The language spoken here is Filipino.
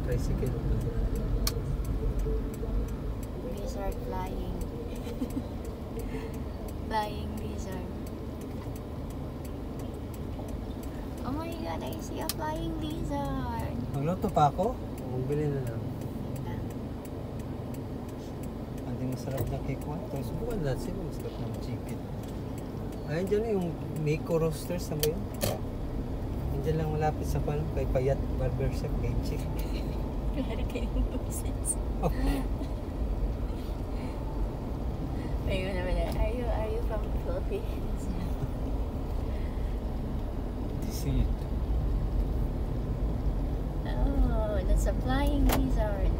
tricycle. Lizard flying. Flying lizard. Oh my god, I see a flying lizard. Magluto pa ako? O bili na lang. Hindi masarap na cake one. Tapos buwan na sila. Masarap ng chicken. Ayun dyan yung Miko Roasters. Ano ba yun? Ayun dyan lang malapit sa pan. Kay Payat Barbershop. Kay Chick. Klaro kayong boses. Oh. Ayun naman na. Are you from the Philippines? This is it. Oh, that's a flying lizard.